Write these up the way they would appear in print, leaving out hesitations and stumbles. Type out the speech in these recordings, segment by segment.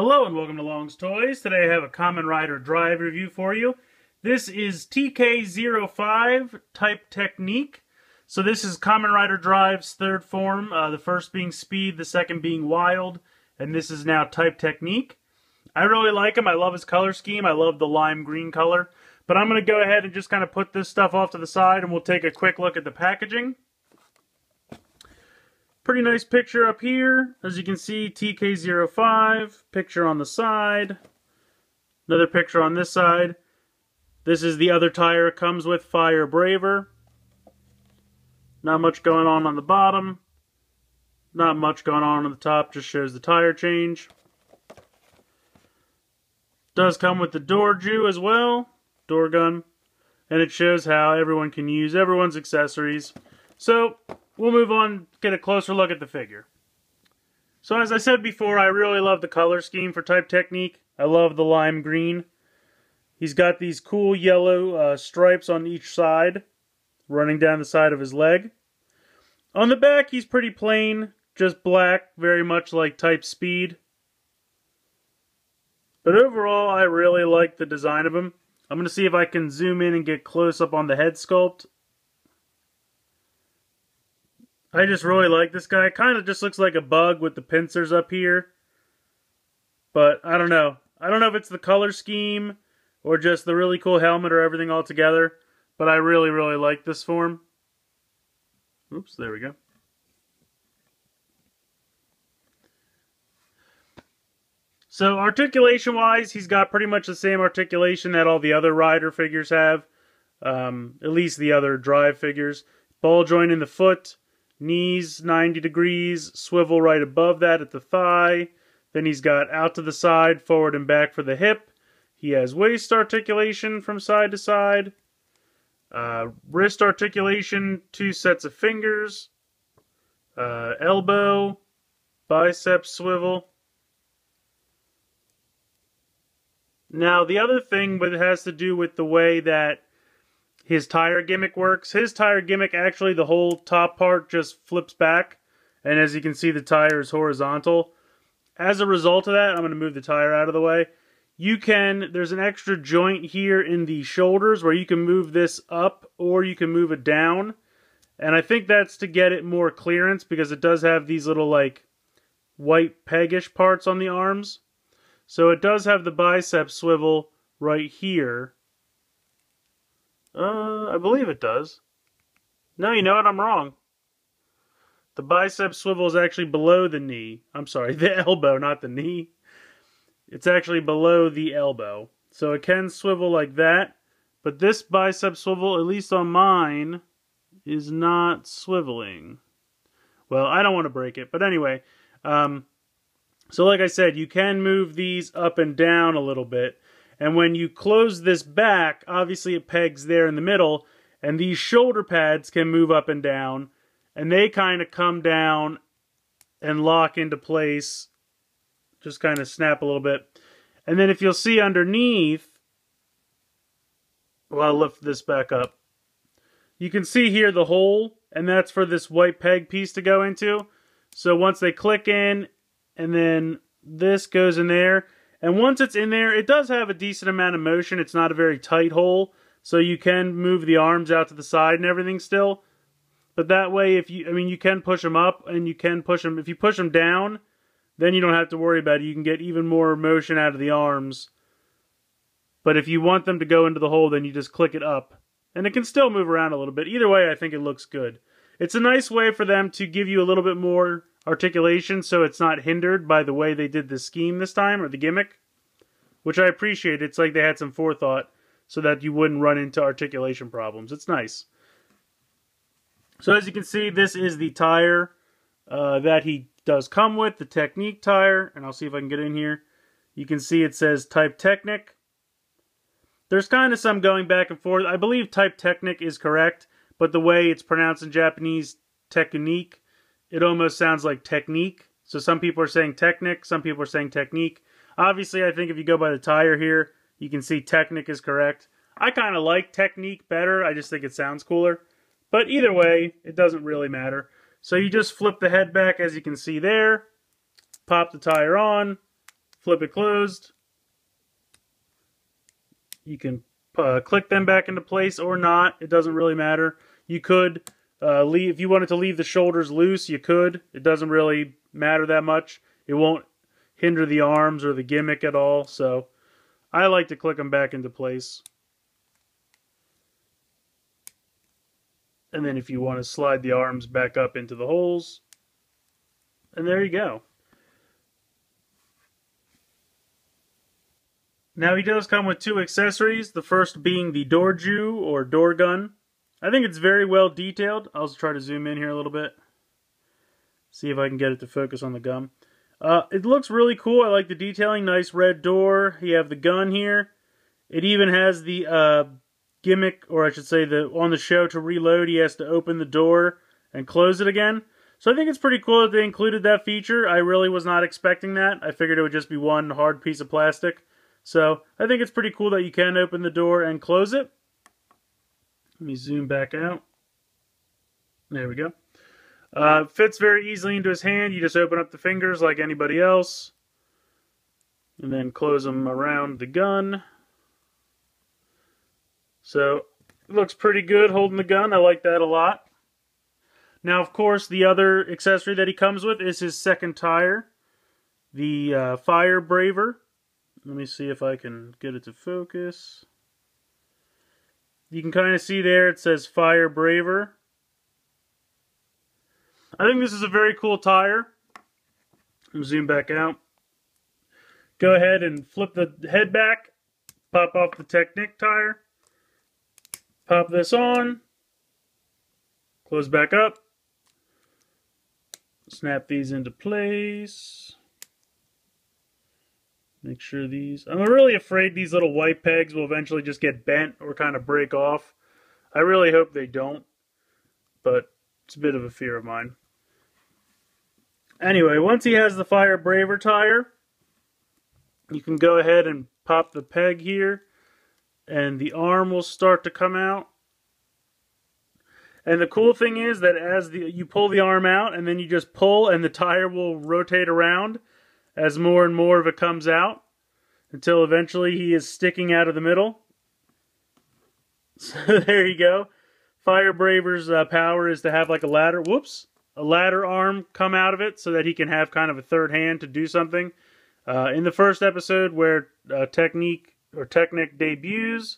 Hello and welcome to Long's Toys. Today I have a Kamen Rider Drive review for you. This is TK-05 type Technic. So this is Kamen Rider Drive's third form, the first being Speed, the second being Wild, and this is now type Technic. I really like him. I love his color scheme. I love the lime green color. But I'm going to go ahead and just kind of put this stuff off to the side and we'll take a quick look at the packaging. Pretty nice picture up here. As you can see, TK-05, picture on the side. Another picture on this side. This is the other tire it comes with, Fire Braver. Not much going on the bottom. Not much going on the top, just shows the tire change. Does come with the door Jew as well, door gun. And it shows how everyone can use everyone's accessories. So, we'll move on, get a closer look at the figure. So as I said before, I really love the color scheme for Type Technic. I love the lime green. He's got these cool yellow stripes on each side, running down the side of his leg. On the back, he's pretty plain, just black, very much like Type Speed. But overall, I really like the design of him. I'm going to see if I can zoom in and get close up on the head sculpt. I just really like this guy. Kind of just looks like a bug with the pincers up here. But I don't know. I don't know if it's the color scheme or just the really cool helmet or everything all together. But I really, really like this form. Oops, there we go. So articulation wise, he's got pretty much the same articulation that all the other rider figures have. At least the other drive figures. Ball joint in the foot. Knees 90 degrees, swivel right above that at the thigh. Then he's got out to the side, forward and back for the hip. He has waist articulation from side to side. Wrist articulation, 2 sets of fingers. Elbow, bicep swivel. Now the other thing that has to do with the way that his tire gimmick works. His tire gimmick, actually, the whole top part just flips back. And as you can see, the tire is horizontal. As a result of that, I'm going to move the tire out of the way. There's an extra joint here in the shoulders where you can move this up or you can move it down. And I think that's to get it more clearance because it does have these little, like, white peggish parts on the arms. So it does have the bicep swivel right here. I believe it does. No, you know what? I'm wrong. The bicep swivel is actually below the knee. I'm sorry, the elbow, not the knee. It's actually below the elbow. So it can swivel like that. But this bicep swivel, at least on mine, is not swiveling. Well, I don't want to break it. But anyway, so like I said, you can move these up and down a little bit. And when you close this back, obviously it pegs there in the middle, and these shoulder pads can move up and down, and they kind of come down and lock into place, just kind of snap a little bit. And then if you'll see underneath, well, I'll lift this back up. You can see here the hole, and that's for this white peg piece to go into. So once they click in, and then this goes in there, and once it's in there, it does have a decent amount of motion. It's not a very tight hole, so you can move the arms out to the side and everything still. But that way, you can push them up and you can push them. If you push them down, then you don't have to worry about it. You can get even more motion out of the arms. But if you want them to go into the hole, then you just click it up. And it can still move around a little bit. Either way, I think it looks good. It's a nice way for them to give you a little bit more articulation so it's not hindered by the way they did the scheme this time, or the gimmick, which I appreciate. It's like they had some forethought so that you wouldn't run into articulation problems. It's nice. So as you can see, this is the tire that he does come with, the Technic tire, and I'll see if I can get in here. You can see it says Type Technic. There's kind of some going back and forth. I believe Type Technic is correct, but the way it's pronounced in Japanese, Technique, it almost sounds like Technique. So some people are saying Technic, some people are saying Technique. Obviously, I think if you go by the tire here, you can see Technic is correct. I kind of like Technique better. I just think it sounds cooler. But either way, it doesn't really matter. So you just flip the head back, as you can see there. Pop the tire on. flip it closed. You can click them back into place or not. It doesn't really matter. You could leave, if you wanted to leave the shoulders loose, you could. It doesn't really matter that much. It won't hinder the arms or the gimmick at all. So I like to click them back into place. And then if you want to slide the arms back up into the holes, and there you go. Now he does come with 2 accessories, the first being the Dorju or door gun. I think it's very well detailed. I'll just try to zoom in here a little bit. See if I can get it to focus on the gum. It looks really cool. I like the detailing. Nice red door. You have the gun here. It even has the gimmick, or I should say, on the show to reload, he has to open the door and close it again. So I think it's pretty cool that they included that feature. I really was not expecting that. I figured it would just be one hard piece of plastic. So I think it's pretty cool that you can open the door and close it. Let me zoom back out. There we go. Fits very easily into his hand. You just open up the fingers like anybody else. And then close them around the gun. So it looks pretty good holding the gun. I like that a lot. Now, of course, the other accessory that he comes with is his second tire. The Fire Braver. Let me see if I can get it to focus. You can kind of see there it says Fire Braver. I think this is a very cool tire. I'll zoom back out. Go ahead and flip the head back. Pop off the Technic tire. Pop this on. Close back up. Snap these into place. Make sure these... I'm really afraid these little white pegs will eventually just get bent or kind of break off. I really hope they don't, but it's a bit of a fear of mine. Anyway, once he has the Fire Braver tire, you can go ahead and pop the peg here, and the arm will start to come out. And the cool thing is that as you pull the arm out, and then you just pull, and the tire will rotate around as more and more of it comes out, until eventually he is sticking out of the middle. So there you go. Fire Braver's power is to have like a ladder, a ladder arm come out of it so that he can have kind of a third hand to do something. In the first episode where Technic debuts,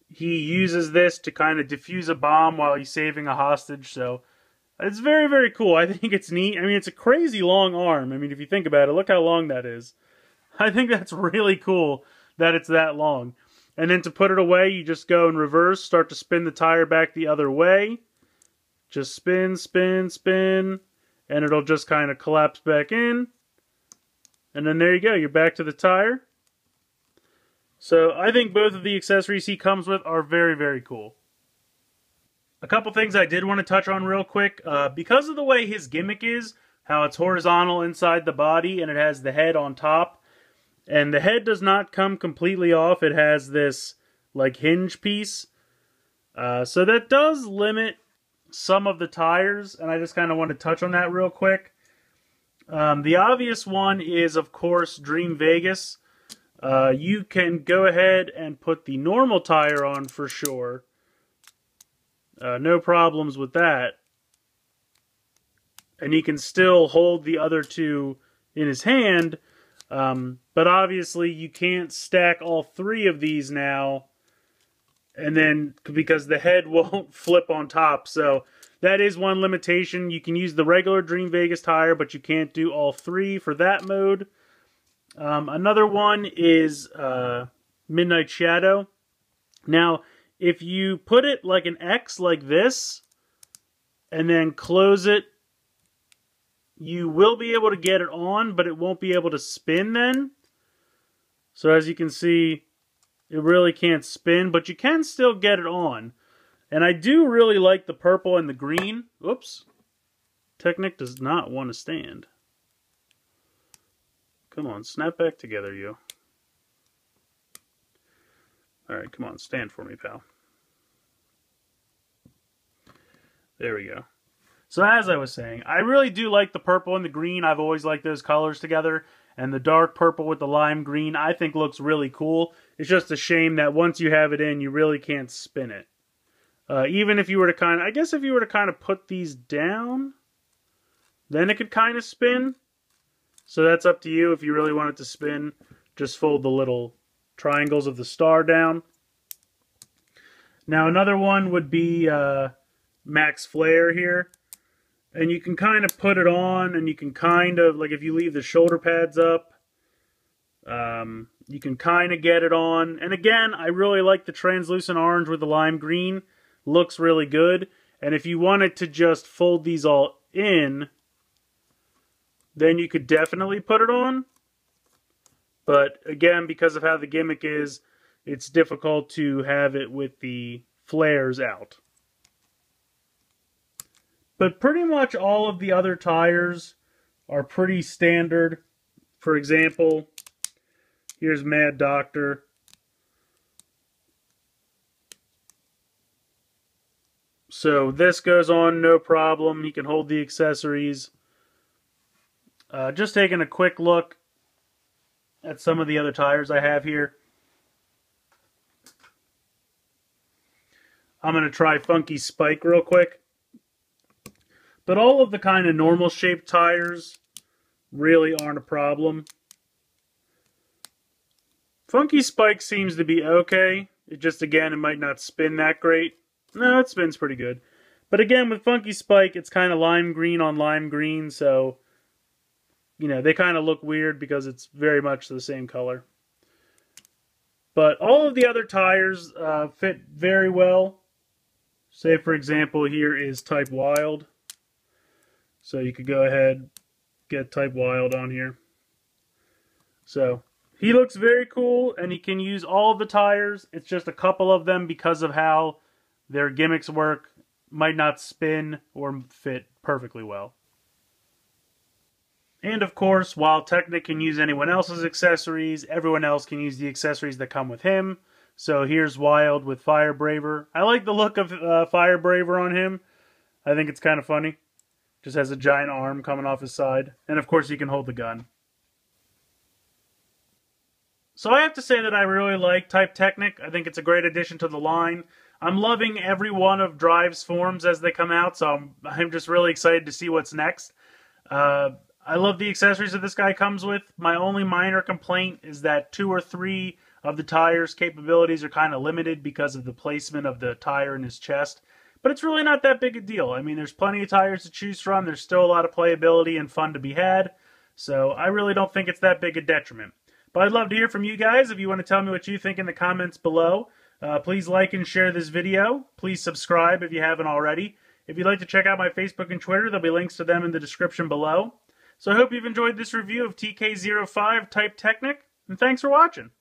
he uses this to kind of defuse a bomb while he's saving a hostage, so it's very, very cool. I think it's neat. I mean, it's a crazy long arm. I mean, if you think about it, look how long that is. I think that's really cool that it's that long. And then to put it away, you just go in reverse, start to spin the tire back the other way. Just spin, spin, spin, and it'll just kind of collapse back in. And then there you go, you're back to the tire. So I think both of the accessories he comes with are very, very cool. A couple things I did want to touch on real quick. Because of the way his gimmick is, how it's horizontal inside the body and it has the head on top, and the head does not come completely off. It has this like hinge piece. So that does limit some of the tires, and I just kind of want to touch on that real quick. The obvious one is, of course, Dream Vegas. You can go ahead and put the normal tire on for sure. No problems with that. And he can still hold the other two in his hand. But obviously you can't stack all 3 of these now. And then, because the head won't flip on top. So that is one limitation. You can use the regular Dream Vegas tire, but you can't do all 3 for that mode. Another one is Midnight Shadow. Now, if you put it like an X like this, and then close it, you will be able to get it on, but it won't be able to spin then. So as you can see, it really can't spin, but you can still get it on. And I do really like the purple and the green. Oops. Technic does not want to stand. Come on, snap back together, you. Alright, come on, stand for me, pal. There we go. So as I was saying, I really do like the purple and the green. I've always liked those colors together. And the dark purple with the lime green, I think looks really cool. It's just a shame that once you have it in, you really can't spin it. Even if you were to I guess if you were to kind of put these down, then it could kind of spin. So that's up to you. If you really want it to spin, just fold the little triangles of the star down. Now another one would be Max Flare here. And you can kind of put it on, and you can kind of, like if you leave the shoulder pads up, you can kind of get it on. And again, I really like the translucent orange with the lime green. Looks really good. And if you wanted to just fold these all in, then you could definitely put it on. But again, because of how the gimmick is, it's difficult to have it with the flares out. But pretty much all of the other tires are pretty standard. For example, here's Mad Doctor. So this goes on no problem. He can hold the accessories. Just taking a quick look at some of the other tires I have here. I'm going to try Funky Spike real quick. But all of the kind of normal shaped tires really aren't a problem. Funky Spike seems to be okay. It just, again, it might not spin that great. No, it spins pretty good. But again, with Funky Spike, it's kind of lime green on lime green, so, you know, they kind of look weird because it's very much the same color. But all of the other tires fit very well. Say, for example, here is Type Wild. So you could go ahead, get Type Wild on here. So he looks very cool, and he can use all of the tires. It's just a couple of them, because of how their gimmicks work, might not spin or fit perfectly well. And of course, while Technic can use anyone else's accessories, everyone else can use the accessories that come with him. So here's Wild with Fire Braver. I like the look of Fire Braver on him. I think it's kind of funny. Just has a giant arm coming off his side. And of course, he can hold the gun. So I have to say that I really like Type Technic. I think it's a great addition to the line. I'm loving every one of Drive's forms as they come out, so I'm just really excited to see what's next. I love the accessories that this guy comes with. My only minor complaint is that 2 or 3 of the tire's capabilities are kind of limited because of the placement of the tire in his chest. But it's really not that big a deal. I mean, there's plenty of tires to choose from. There's still a lot of playability and fun to be had. So I really don't think it's that big a detriment. But I'd love to hear from you guys. If you want to tell me what you think in the comments below, please like and share this video. Please subscribe if you haven't already. If you'd like to check out my Facebook and Twitter, there'll be links to them in the description below. So I hope you've enjoyed this review of TK-05 Type Technic, and thanks for watching.